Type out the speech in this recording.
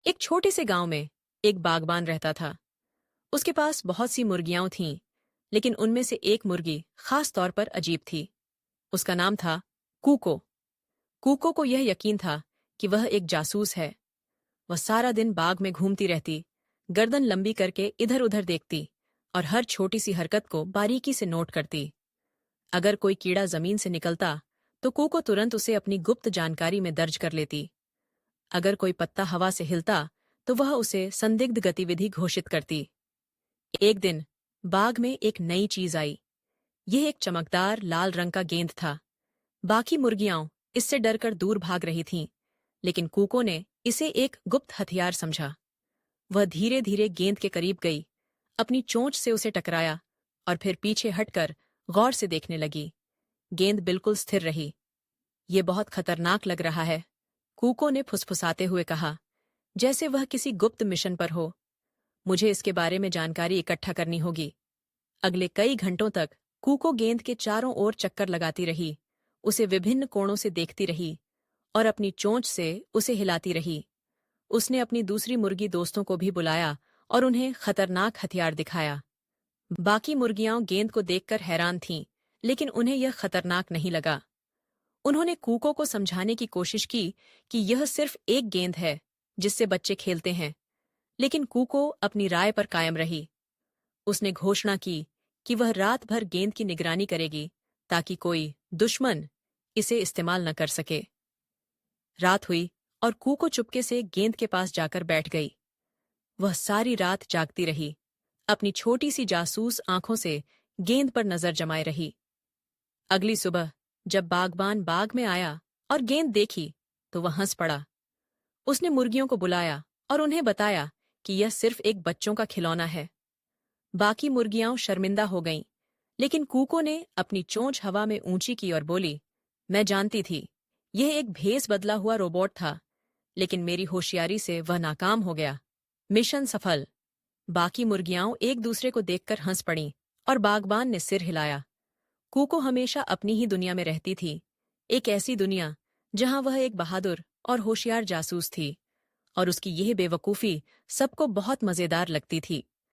एक छोटे से गांव में एक बागबान रहता था। उसके पास बहुत सी मुर्गियां थीं, लेकिन उनमें से एक मुर्गी खास तौर पर अजीब थी। उसका नाम था कूको। कूको को यह यकीन था कि वह एक जासूस है। वह सारा दिन बाग में घूमती रहती, गर्दन लंबी करके इधर उधर देखती और हर छोटी सी हरकत को बारीकी से नोट करती। अगर कोई कीड़ा जमीन से निकलता तो कूको तुरंत उसे अपनी गुप्त जानकारी में दर्ज कर लेती। अगर कोई पत्ता हवा से हिलता तो वह उसे संदिग्ध गतिविधि घोषित करती। एक दिन बाग में एक नई चीज आई। यह एक चमकदार लाल रंग का गेंद था। बाकी मुर्गियां इससे डरकर दूर भाग रही थीं, लेकिन कूको ने इसे एक गुप्त हथियार समझा। वह धीरे धीरे गेंद के करीब गई, अपनी चोंच से उसे टकराया और फिर पीछे हटकर गौर से देखने लगी। गेंद बिल्कुल स्थिर रही। ये बहुत खतरनाक लग रहा है, कूको ने फुसफुसाते हुए कहा, जैसे वह किसी गुप्त मिशन पर हो। मुझे इसके बारे में जानकारी इकट्ठा करनी होगी। अगले कई घंटों तक कूको गेंद के चारों ओर चक्कर लगाती रही, उसे विभिन्न कोणों से देखती रही और अपनी चोंच से उसे हिलाती रही। उसने अपनी दूसरी मुर्गी दोस्तों को भी बुलाया और उन्हें खतरनाक हथियार दिखाया। बाकी मुर्गियां गेंद को देखकर हैरान थीं, लेकिन उन्हें यह खतरनाक नहीं लगा। उन्होंने कूको को समझाने की कोशिश की कि यह सिर्फ एक गेंद है जिससे बच्चे खेलते हैं, लेकिन कूको अपनी राय पर कायम रही। उसने घोषणा की कि वह रात भर गेंद की निगरानी करेगी ताकि कोई दुश्मन इसे इस्तेमाल न कर सके। रात हुई और कूको चुपके से गेंद के पास जाकर बैठ गई। वह सारी रात जागती रही, अपनी छोटी सी जासूस आंखों से गेंद पर नजर जमाए रही। अगली सुबह जब बागबान बाग में आया और गेंद देखी तो वह हंस पड़ा। उसने मुर्गियों को बुलाया और उन्हें बताया कि यह सिर्फ एक बच्चों का खिलौना है। बाकी मुर्गियां शर्मिंदा हो गईं, लेकिन कूको ने अपनी चोंच हवा में ऊंची की और बोली, मैं जानती थी यह एक भेस बदला हुआ रोबोट था, लेकिन मेरी होशियारी से वह नाकाम हो गया। मिशन सफल। बाकी मुर्गियां एक दूसरे को देखकर हंस पड़ीं और बागबान ने सिर हिलाया। कूको हमेशा अपनी ही दुनिया में रहती थी, एक ऐसी दुनिया जहां वह एक बहादुर और होशियार जासूस थी, और उसकी यह बेवकूफी सबको बहुत मजेदार लगती थी।